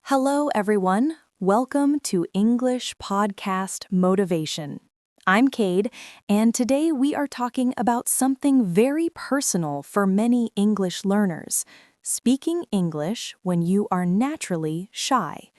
Hello, everyone. Welcome to English Podcast Motivation. I'm Cade, and today we are talking about something very personal for many English learners: speaking English when you are naturally shy.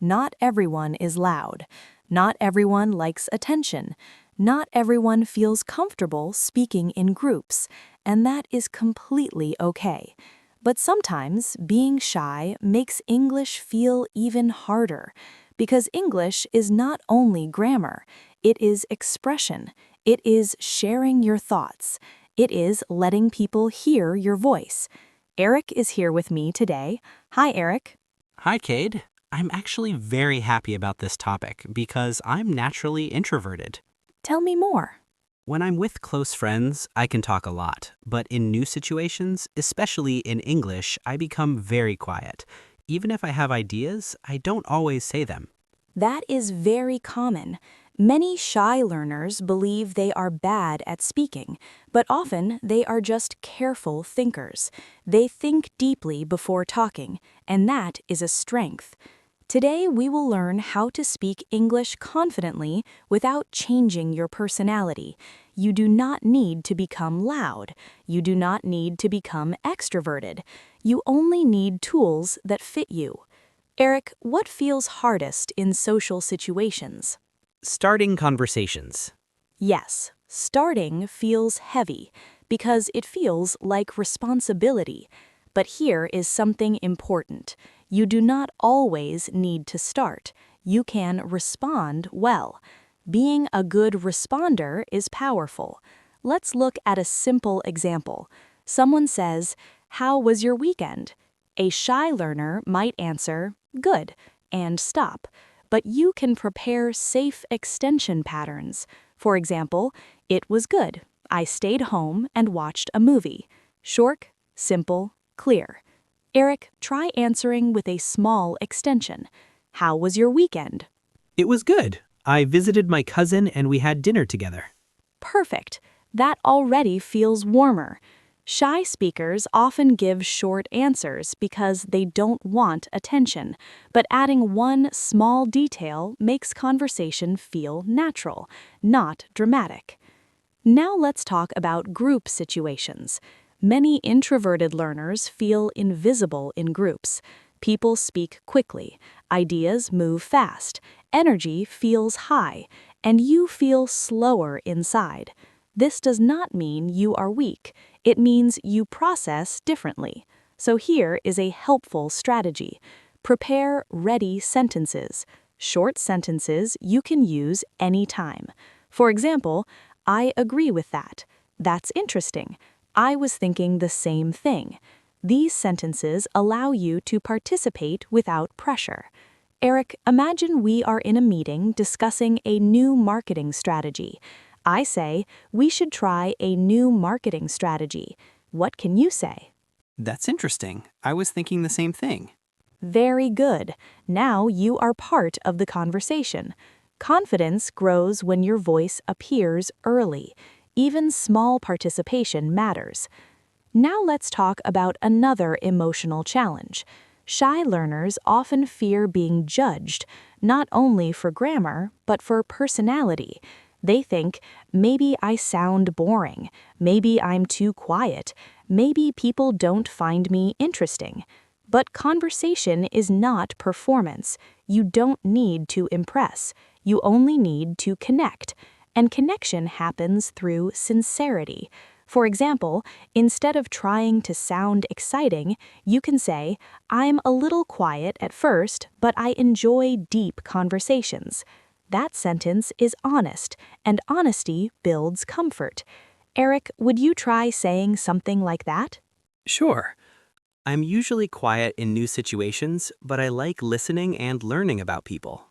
Not everyone is loud. Not everyone likes attention. Not everyone feels comfortable speaking in groups, and that is completely okay. But sometimes being shy makes English feel even harder, because English is not only grammar, it is expression, it is sharing your thoughts, it is letting people hear your voice. Eric is here with me today. Hi, Eric. Hi, Cade. I'm actually very happy about this topic because I'm naturally introverted. Tell me more. When I'm with close friends, I can talk a lot, but in new situations, especially in English, I become very quiet. Even if I have ideas, I don't always say them. That is very common. Many shy learners believe they are bad at speaking, but often they are just careful thinkers. They think deeply before talking, and that is a strength. Today, we will learn how to speak English confidently without changing your personality. You do not need to become loud. You do not need to become extroverted. You only need tools that fit you. Eric, what feels hardest in social situations? Starting conversations. Yes, starting feels heavy because it feels like responsibility. But here is something important. You do not always need to start. You can respond well. Being a good responder is powerful. Let's look at a simple example. Someone says, "How was your weekend?" A shy learner might answer, "Good," and stop. But you can prepare safe extension patterns. For example, "It was good. I stayed home and watched a movie." Short, simple, clear. Eric, try answering with a small extension. "How was your weekend?" It was good. I visited my cousin and we had dinner together. Perfect. That already feels warmer. Shy speakers often give short answers because they don't want attention, but adding one small detail makes conversation feel natural, not dramatic. Now let's talk about group situations. Many introverted learners feel invisible in groups. People speak quickly, ideas move fast, energy feels high, and you feel slower inside. This does not mean you are weak. It means you process differently. So here is a helpful strategy. Prepare ready sentences. Short sentences you can use anytime. For example, "I agree with that." "That's interesting." "I was thinking the same thing." These sentences allow you to participate without pressure. Eric, imagine we are in a meeting discussing a new marketing strategy. I say, "We should try a new marketing strategy." What can you say? That's interesting. I was thinking the same thing. Very good. Now you are part of the conversation. Confidence grows when your voice appears early. Even small participation matters. Now let's talk about another emotional challenge. Shy learners often fear being judged, not only for grammar, but for personality. They think, "Maybe I sound boring. Maybe I'm too quiet. Maybe people don't find me interesting." But conversation is not performance. You don't need to impress. You only need to connect. And connection happens through sincerity. For example, instead of trying to sound exciting, you can say, "I'm a little quiet at first, but I enjoy deep conversations." That sentence is honest, and honesty builds comfort. Eric, would you try saying something like that? Sure. I'm usually quiet in new situations, but I like listening and learning about people.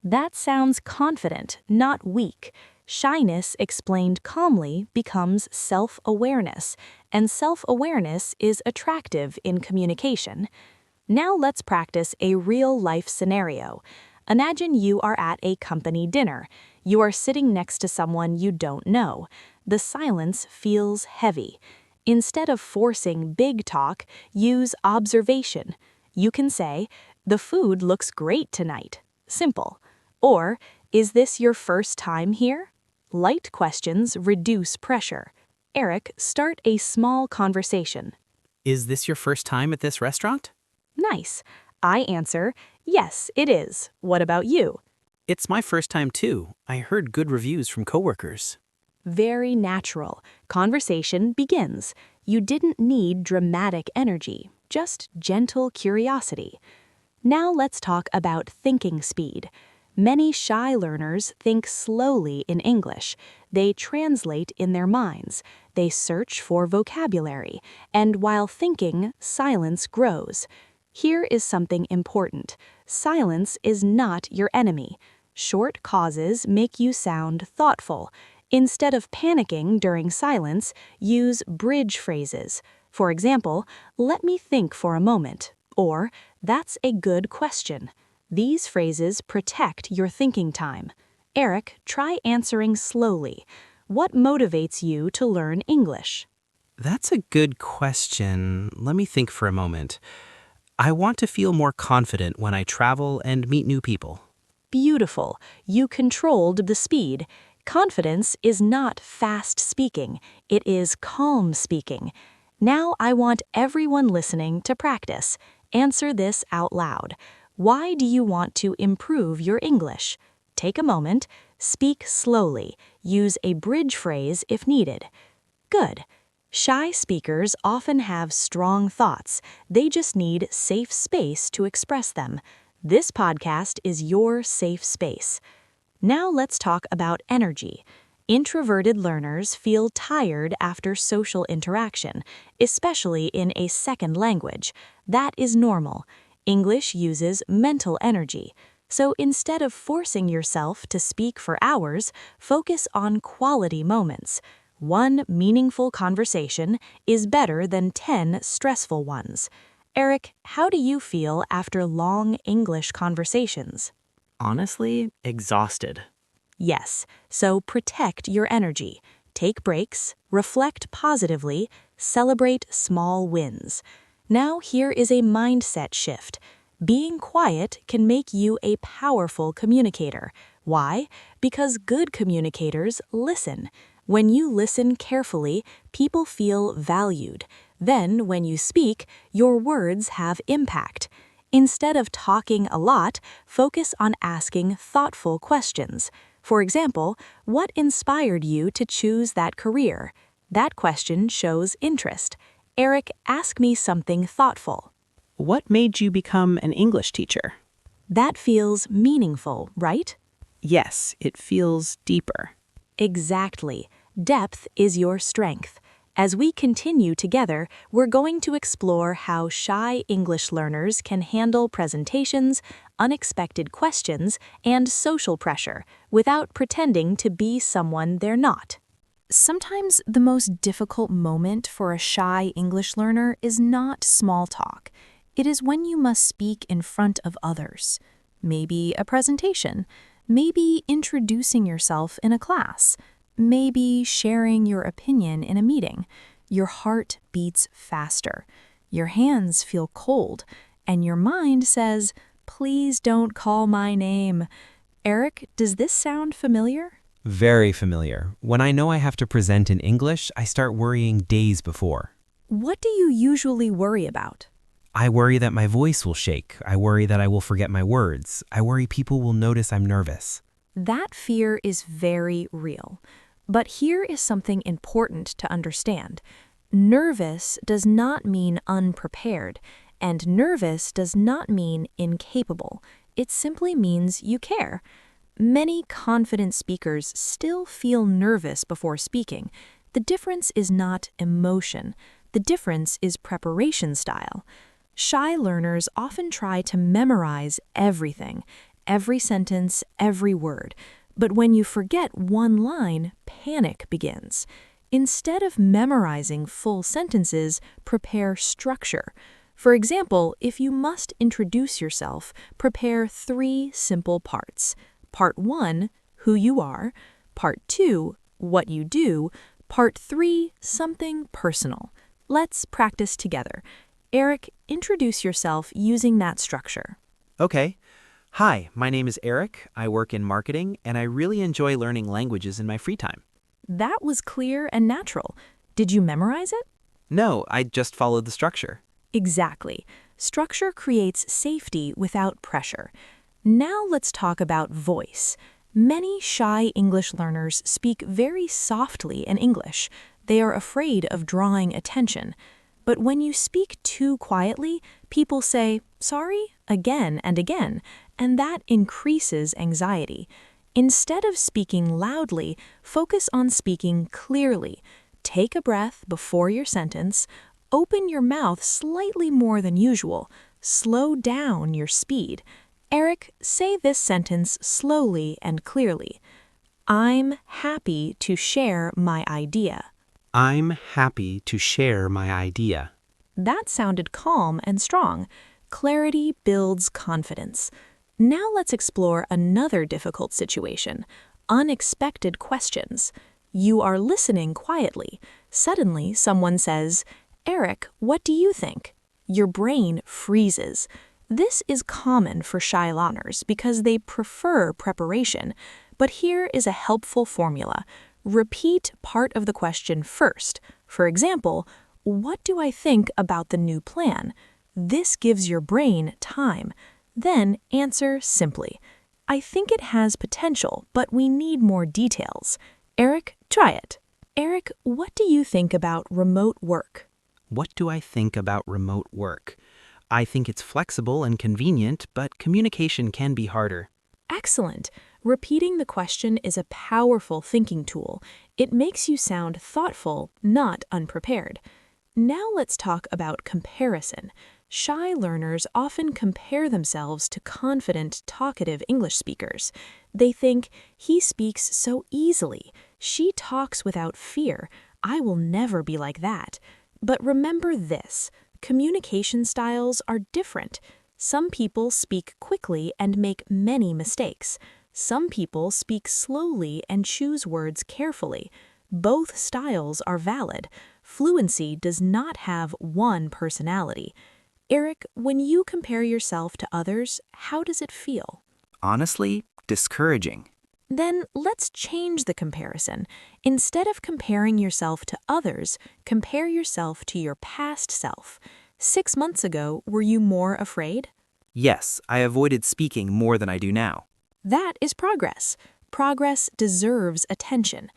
That sounds confident, not weak. Shyness explained calmly becomes self-awareness, and self-awareness is attractive in communication. Now let's practice a real-life scenario. Imagine you are at a company dinner. You are sitting next to someone you don't know. The silence feels heavy. Instead of forcing big talk, use observation. You can say, The food looks great tonight. Simple. Or, is this your first time here? Light questions reduce pressure. Eric, start a small conversation. Is this your first time at this restaurant? Nice. I answer, yes, it is. What about you? It's my first time too. I heard good reviews from coworkers. Very natural. Conversation begins. You didn't need dramatic energy, just gentle curiosity. Now let's talk about thinking speed. Many shy learners think slowly in English. They translate in their minds. They search for vocabulary. And while thinking, silence grows. Here is something important. Silence is not your enemy. Short pauses make you sound thoughtful. Instead of panicking during silence, use bridge phrases. For example, let me think for a moment, or that's a good question. These phrases protect your thinking time. Eric, try answering slowly. What motivates you to learn English? That's a good question. Let me think for a moment. I want to feel more confident when I travel and meet new people. Beautiful. You controlled the speed. Confidence is not fast speaking. It is calm speaking. Now I want everyone listening to practice. Answer this out loud. Why do you want to improve your English? Take a moment. Speak slowly. Use a bridge phrase if needed. Good. Shy speakers often have strong thoughts. They just need safe space to express them. This podcast is your safe space. Now let's talk about energy. Introverted learners feel tired after social interaction, especially in a second language. That is normal. English uses mental energy. So instead of forcing yourself to speak for hours, focus on quality moments. One meaningful conversation is better than 10 stressful ones. Eric, how do you feel after long English conversations? Honestly, exhausted. Yes, so protect your energy. Take breaks, reflect positively, celebrate small wins. Now here is a mindset shift. Being quiet can make you a powerful communicator. Why? Because good communicators listen. When you listen carefully, people feel valued. Then, when you speak, your words have impact. Instead of talking a lot, focus on asking thoughtful questions. For example, what inspired you to choose that career? That question shows interest. Eric, ask me something thoughtful. What made you become an English teacher? That feels meaningful, right? Yes, it feels deeper. Exactly. Depth is your strength. As we continue together, we're going to explore how shy English learners can handle presentations, unexpected questions, and social pressure without pretending to be someone they're not. Sometimes the most difficult moment for a shy English learner is not small talk. It is when you must speak in front of others. Maybe a presentation, maybe introducing yourself in a class, maybe sharing your opinion in a meeting. Your heart beats faster. Your hands feel cold, and your mind says, "Please don't call my name." Eric, does this sound familiar? Very familiar. When I know I have to present in English, I start worrying days before. What do you usually worry about? I worry that my voice will shake. I worry that I will forget my words. I worry people will notice I'm nervous. That fear is very real. But here is something important to understand. Nervous does not mean unprepared, and nervous does not mean incapable. It simply means you care. Many confident speakers still feel nervous before speaking. The difference is not emotion. The difference is preparation style. Shy learners often try to memorize everything, every sentence, every word. But when you forget one line, panic begins. Instead of memorizing full sentences, prepare structure. For example, if you must introduce yourself, prepare 3 simple parts. Part 1, who you are. Part 2, what you do. Part 3, something personal. Let's practice together. Eric, introduce yourself using that structure. Okay. Hi, my name is Eric. I work in marketing, and I really enjoy learning languages in my free time. That was clear and natural. Did you memorize it? No, I just followed the structure. Exactly. Structure creates safety without pressure. Now let's talk about voice. Many shy English learners speak very softly in English. They are afraid of drawing attention. But when you speak too quietly, people say, sorry, again and again, and that increases anxiety. Instead of speaking loudly, focus on speaking clearly. Take a breath before your sentence. Open your mouth slightly more than usual. Slow down your speed. Eric, say this sentence slowly and clearly. I'm happy to share my idea. I'm happy to share my idea. That sounded calm and strong. Clarity builds confidence. Now let's explore another difficult situation. Unexpected questions. You are listening quietly. Suddenly, someone says, Eric, what do you think? Your brain freezes. This is common for shy learners because they prefer preparation. But here is a helpful formula. Repeat part of the question first. For example, what do I think about the new plan? This gives your brain time. Then answer simply. I think it has potential, but we need more details. Eric, try it. Eric, what do you think about remote work? What do I think about remote work? I think it's flexible and convenient, but communication can be harder. Excellent. Repeating the question is a powerful thinking tool. It makes you sound thoughtful, not unprepared. Now let's talk about comparison. Shy learners often compare themselves to confident, talkative English speakers. They think, he speaks so easily. She talks without fear. I will never be like that. But remember this, communication styles are different. Some people speak quickly and make many mistakes. Some people speak slowly and choose words carefully. Both styles are valid. Fluency does not have one personality. Eric, when you compare yourself to others, how does it feel? Honestly, discouraging. Then let's change the comparison. Instead of comparing yourself to others, compare yourself to your past self. 6 months ago, were you more afraid? Yes, I avoided speaking more than I do now. That is progress. Progress deserves attention.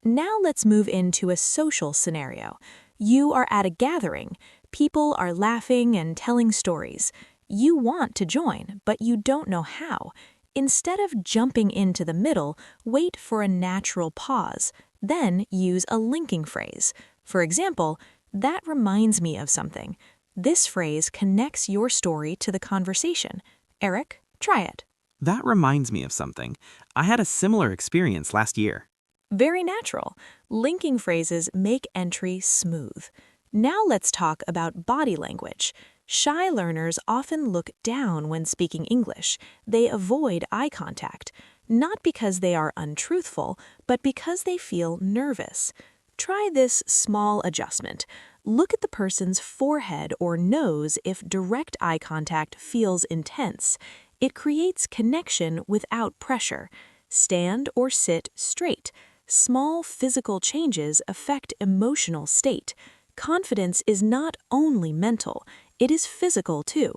Now let's move into a social scenario. You are at a gathering. People are laughing and telling stories. You want to join, but you don't know how. Instead of jumping into the middle, wait for a natural pause. Then use a linking phrase. For example, that reminds me of something. This phrase connects your story to the conversation. Eric, try it. That reminds me of something. I had a similar experience last year. Very natural. Linking phrases make entry smooth. Now let's talk about body language. Shy learners often look down when speaking English. They avoid eye contact, not because they are untruthful, but because they feel nervous. Try this small adjustment. Look at the person's forehead or nose if direct eye contact feels intense. It creates connection without pressure. Stand or sit straight. Small physical changes affect emotional state. Confidence is not only mental, it is physical too.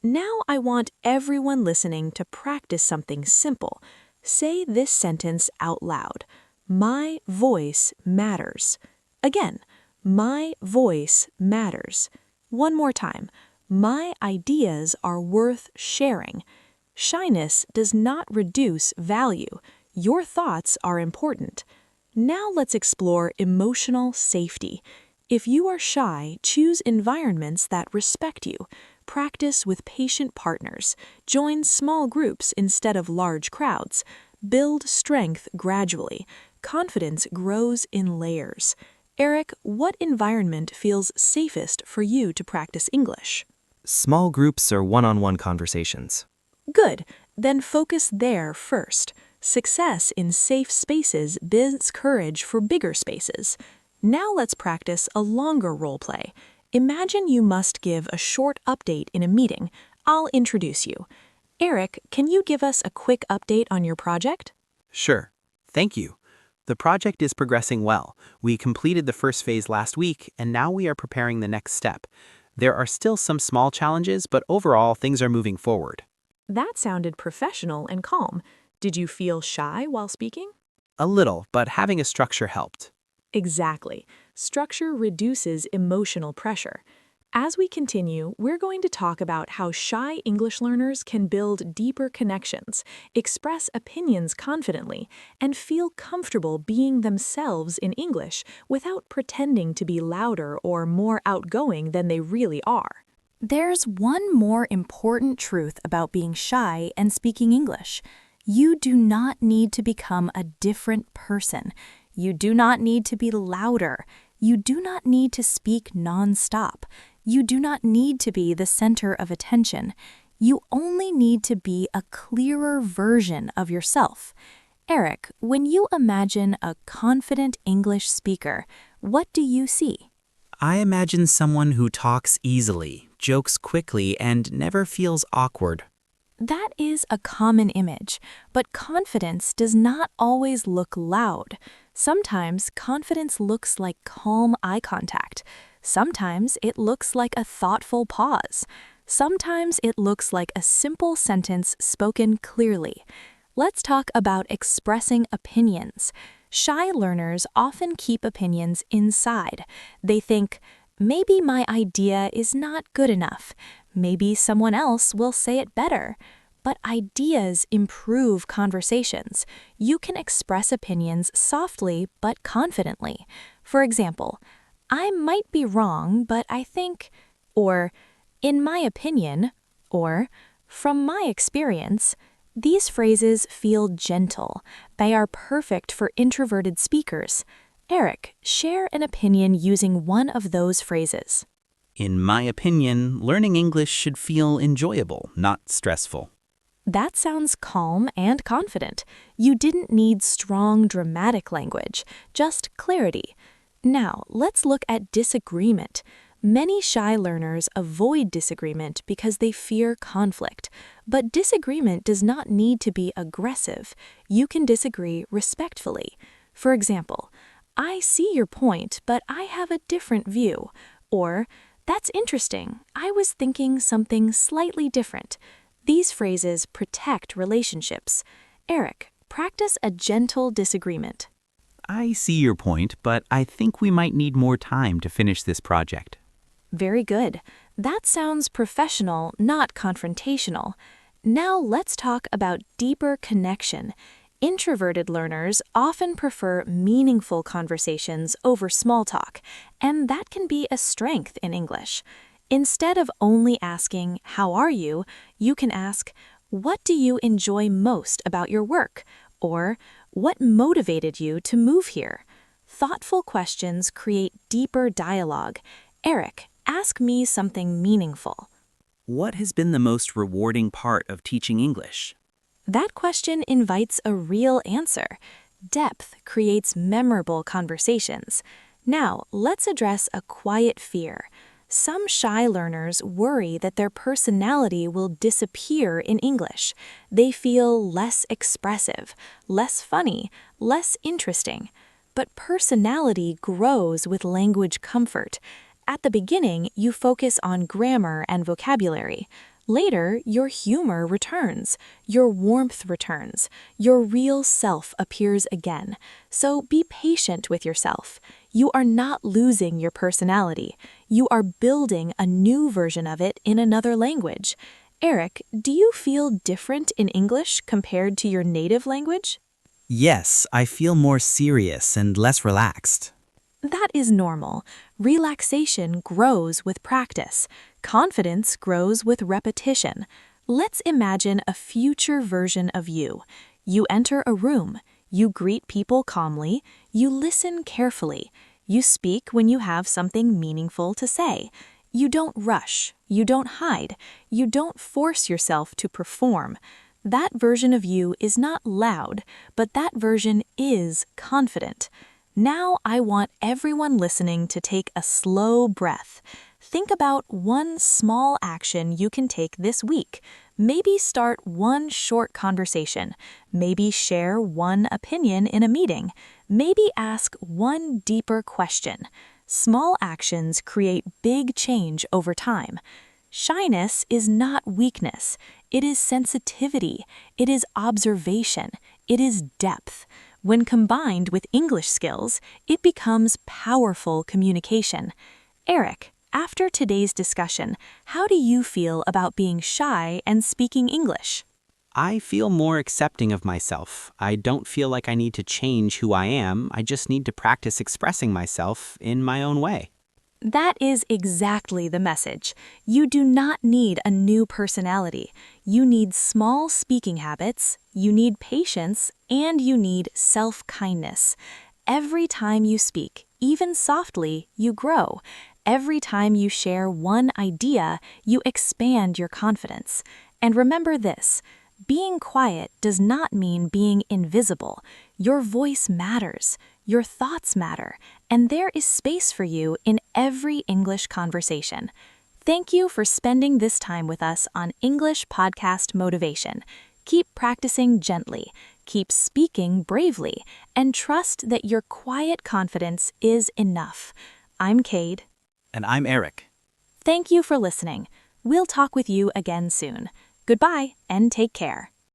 Now I want everyone listening to practice something simple. Say this sentence out loud. My voice matters. Again, my voice matters. One more time. My ideas are worth sharing. Shyness does not reduce value. Your thoughts are important. Now let's explore emotional safety. If you are shy, choose environments that respect you. Practice with patient partners. Join small groups instead of large crowds. Build strength gradually. Confidence grows in layers. Eric, what environment feels safest for you to practice English? Small groups or one-on-one conversations. Good. Then focus there first. Success in safe spaces builds courage for bigger spaces. Now let's practice a longer role play. Imagine you must give a short update in a meeting. I'll introduce you. Eric, can you give us a quick update on your project? Sure. Thank you. The project is progressing well. We completed the first phase last week, and now we are preparing the next step. There are still some small challenges, but overall, things are moving forward. That sounded professional and calm. Did you feel shy while speaking? A little, but having a structure helped. Exactly. Structure reduces emotional pressure. As we continue, we're going to talk about how shy English learners can build deeper connections, express opinions confidently, and feel comfortable being themselves in English without pretending to be louder or more outgoing than they really are. There's one more important truth about being shy and speaking English. You do not need to become a different person. You do not need to be louder. You do not need to speak nonstop. You do not need to be the center of attention. You only need to be a clearer version of yourself. Eric, when you imagine a confident English speaker, what do you see? I imagine someone who talks easily, jokes quickly, and never feels awkward. That is a common image, but confidence does not always look loud. Sometimes confidence looks like calm eye contact. Sometimes it looks like a thoughtful pause. Sometimes it looks like a simple sentence spoken clearly. Let's talk about expressing opinions. Shy learners often keep opinions inside. They think, maybe my idea is not good enough. Maybe someone else will say it better. But ideas improve conversations. You can express opinions softly but confidently. For example, I might be wrong, but I think, or in my opinion, or from my experience. These phrases feel gentle. They are perfect for introverted speakers. Eric, share an opinion using one of those phrases. In my opinion, learning English should feel enjoyable, not stressful. That sounds calm and confident. You didn't need strong, dramatic language, just clarity. Now, let's look at disagreement. Many shy learners avoid disagreement because they fear conflict. But disagreement does not need to be aggressive. You can disagree respectfully. For example, I see your point, but I have a different view. Or, that's interesting. I was thinking something slightly different. These phrases protect relationships. Eric, practice a gentle disagreement. I see your point, but I think we might need more time to finish this project. Very good. That sounds professional, not confrontational. Now let's talk about deeper connection. Introverted learners often prefer meaningful conversations over small talk, and that can be a strength in English. Instead of only asking, "How are you?" you can ask, "What do you enjoy most about your work?" Or, "What motivated you to move here?" Thoughtful questions create deeper dialogue. Eric, ask me something meaningful. What has been the most rewarding part of teaching English? That question invites a real answer. Depth creates memorable conversations. Now, let's address a quiet fear. Some shy learners worry that their personality will disappear in English. They feel less expressive, less funny, less interesting. But personality grows with language comfort. At the beginning, you focus on grammar and vocabulary. Later, your humor returns, your warmth returns, your real self appears again. So be patient with yourself. You are not losing your personality. You are building a new version of it in another language. Eric, do you feel different in English compared to your native language? Yes, I feel more serious and less relaxed. That is normal. Relaxation grows with practice. Confidence grows with repetition. Let's imagine a future version of you. You enter a room. You greet people calmly. You listen carefully. You speak when you have something meaningful to say. You don't rush. You don't hide. You don't force yourself to perform. That version of you is not loud, but that version is confident. Now I want everyone listening to take a slow breath. Think about one small action you can take this week. Maybe start one short conversation. Maybe share one opinion in a meeting. Maybe ask one deeper question. Small actions create big change over time. Shyness is not weakness. It is sensitivity. It is observation. It is depth. When combined with English skills, it becomes powerful communication. Eric, after today's discussion, how do you feel about being shy and speaking English? I feel more accepting of myself. I don't feel like I need to change who I am. I just need to practice expressing myself in my own way. That is exactly the message. You do not need a new personality. You need small speaking habits, you need patience, and you need self-kindness. Every time you speak, even softly, you grow. Every time you share one idea, you expand your confidence. And remember this, being quiet does not mean being invisible. Your voice matters, your thoughts matter, and there is space for you in every English conversation. Thank you for spending this time with us on English Podcast Motivation. Keep practicing gently, keep speaking bravely, and trust that your quiet confidence is enough. I'm Cade. And I'm Eric. Thank you for listening. We'll talk with you again soon. Goodbye and take care.